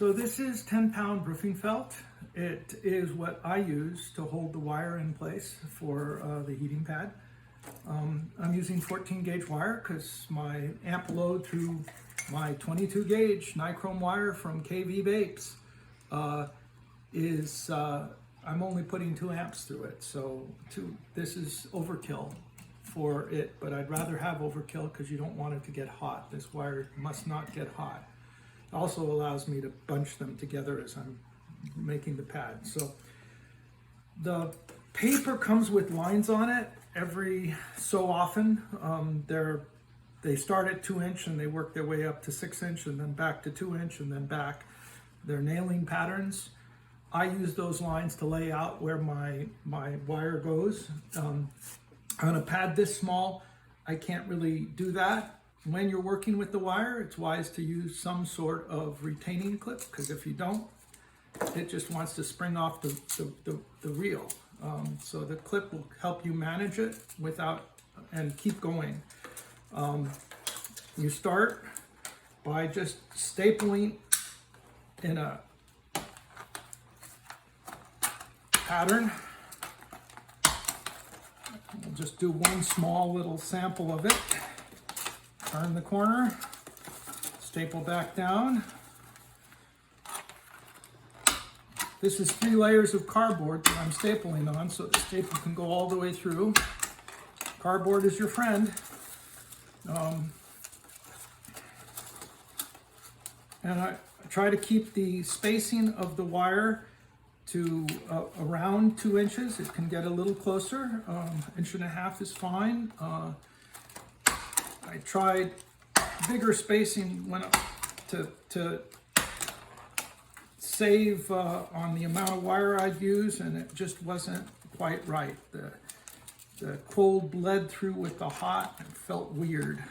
So this is 10-pound roofing felt. It is what I use to hold the wire in place for the heating pad. I'm using 14 gauge wire because my amp load through my 22 gauge nichrome wire from KV Vapes I'm only putting 2 amps through it. So this is overkill for it, but I'd rather have overkill because you don't want it to get hot. This wire must not get hot. It also allows me to bunch them together as I'm making the pad. So the paper comes with lines on it every so often. They start at 2-inch and they work their way up to 6-inch and then back to 2-inch and then back. They're nailing patterns. I use those lines to lay out where my wire goes. On a pad this small, I can't really do that. When you're working with the wire, it's wise to use some sort of retaining clip, because if you don't, it just wants to spring off the reel. So the clip will help you manage it and keep going. You start by just stapling in a pattern. We'll just do one small little sample of it. Turn the corner, staple back down. This is 3 layers of cardboard that I'm stapling on, so the staple can go all the way through. Cardboard is your friend. And I try to keep the spacing of the wire to around 2 inches. It can get a little closer. 1.5 inches is fine. I tried bigger spacing to save on the amount of wire I'd use, and it just wasn't quite right. The cold bled through with the hot and felt weird.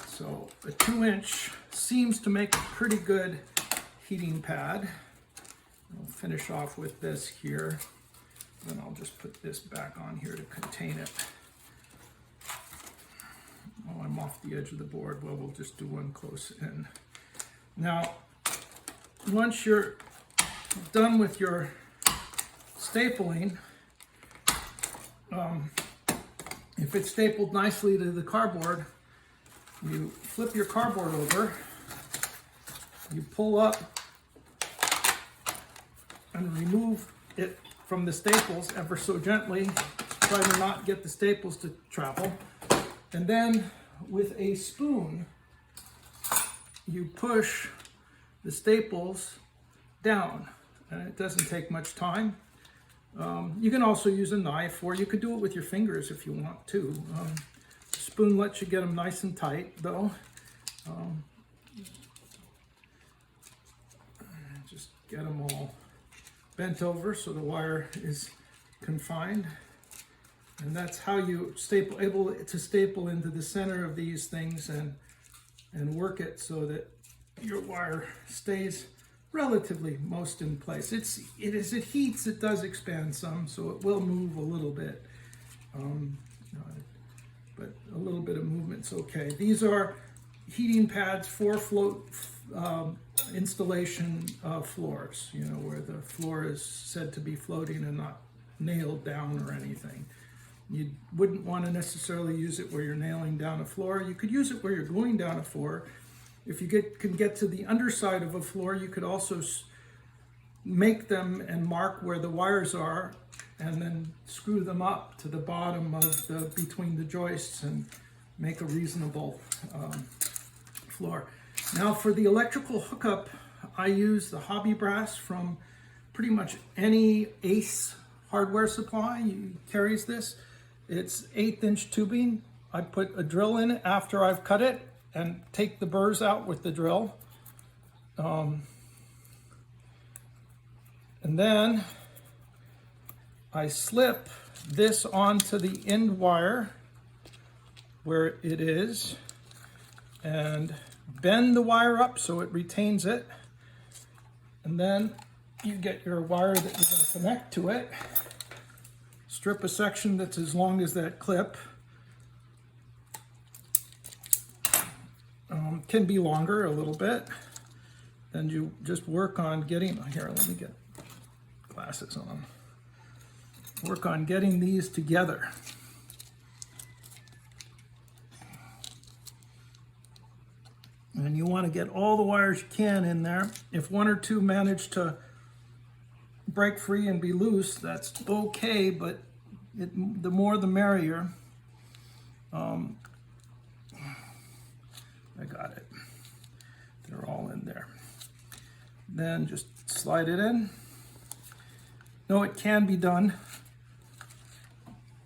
So a 2-inch seems to make a pretty good heating pad. I'll finish off with this here. Then I'll just put this back on here to contain it. Oh, I'm off the edge of the board. Well, we'll just do one close in. Now, once you're done with your stapling, if it's stapled nicely to the cardboard, you flip your cardboard over, you pull up and remove it from the staples ever so gently. Try to not get the staples to travel. And then with a spoon, you push the staples down. And it doesn't take much time. You can also use a knife, or you could do it with your fingers if you want to. The spoon lets you get them nice and tight, though. Just get them all bent over so the wire is confined. And that's how you able to staple into the center of these things and work it so that your wire stays relatively most in place. As it heats, it does expand some, so it will move a little bit. But a little bit of movement's okay. These are heating pads for float installation floors, where the floor is said to be floating and not nailed down or anything. You wouldn't want to necessarily use it where you're nailing down a floor. You could use it where you're going down a floor. If you can get to the underside of a floor, you could also make them and mark where the wires are and then screw them up to the bottom of between the joists and make a reasonable floor. Now for the electrical hookup, I use the hobby brass from pretty much any Ace hardware supply carries this. It's 1/8-inch tubing. I put a drill in it after I've cut it and take the burrs out with the drill. And then I slip this onto the end wire where it is and bend the wire up so it retains it. And then you get your wire that you're going to connect to it. Strip a section that's as long as that clip. Can be longer a little bit. and you just work on getting, here, let me get glasses on. Work on getting these together. And you want to get all the wires you can in there. If one or two manage to break free and be loose, that's okay, but the more the merrier. I got it. They're all in there. Then just slide it in. No, it can be done.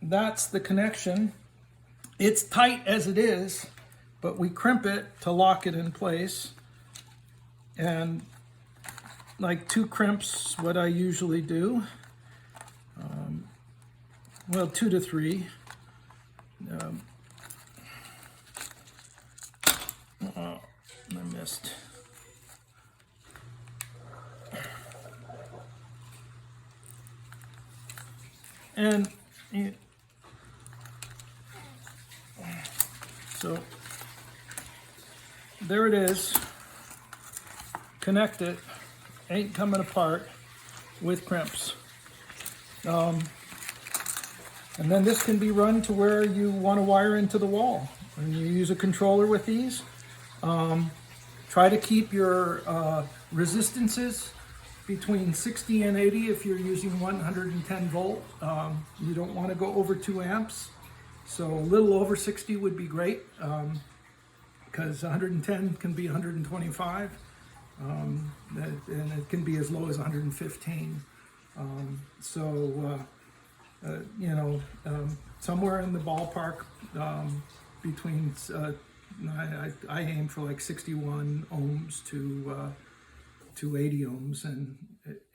That's the connection. It's tight as it is, but we crimp it to lock it in place. And like 2 crimps, what I usually do. Well, 2 to 3. I missed. And so there it is. Connect it. Ain't coming apart with crimps. And then this can be run to where you want to wire into the wall. And you use a controller with these. Try to keep your resistances between 60 and 80 if you're using 110 volt. You don't want to go over 2 amps. So a little over 60 would be great, because 110 can be 125. And it can be as low as 115. Somewhere in the ballpark between, I aim for like 61 ohms to 80 ohms, and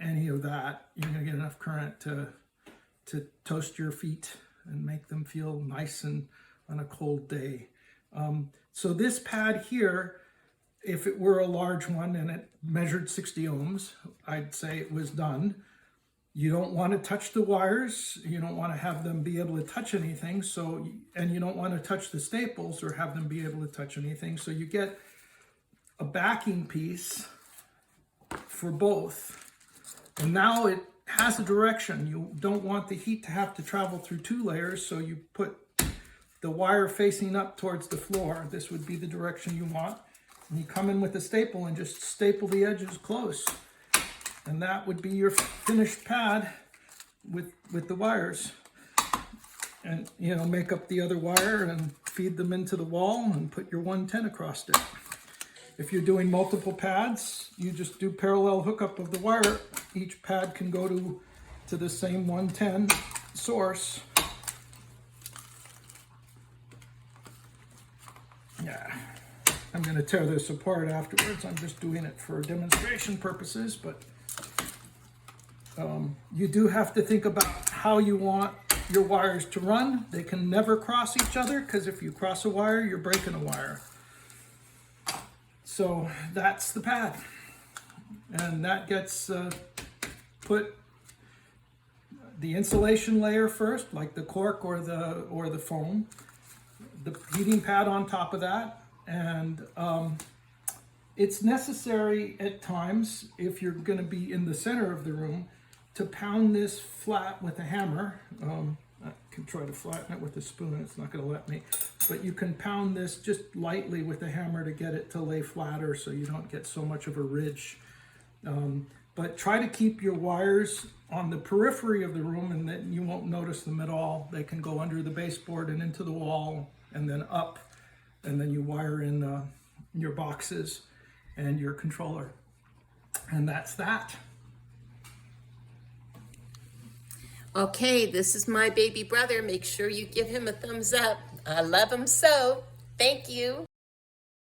any of that, you're gonna get enough current to toast your feet and make them feel nice and on a cold day. So this pad here, if it were a large one and it measured 60 ohms, I'd say it was done. You don't want to touch the wires. You don't want to have them be able to touch anything. And you don't want to touch the staples or have them be able to touch anything. So you get a backing piece for both. And now it has a direction. You don't want the heat to have to travel through 2 layers. So you put the wire facing up towards the floor. This would be the direction you want. And you come in with a staple and just staple the edges close. And that would be your finished pad with the wires. And, make up the other wire and feed them into the wall and put your 110 across it. If you're doing multiple pads, you just do parallel hookup of the wire. Each pad can go to the same 110 source. Yeah. I'm going to tear this apart afterwards. I'm just doing it for demonstration purposes, but you do have to think about how you want your wires to run. They can never cross each other, because if you cross a wire, you're breaking a wire. So that's the pad. And that gets put the insulation layer first, like the cork or the foam, the heating pad on top of that. And it's necessary at times, if you're going to be in the center of the room, to pound this flat with a hammer. I can try to flatten it with a spoon, it's not going to let me. But you can pound this just lightly with a hammer to get it to lay flatter so you don't get so much of a ridge. But try to keep your wires on the periphery of the room, and then you won't notice them at all. They can go under the baseboard and into the wall and then up. And then you wire in your boxes and your controller. And that's that. Okay, this is my baby brother. Make sure you give him a thumbs up. I love him so. Thank you.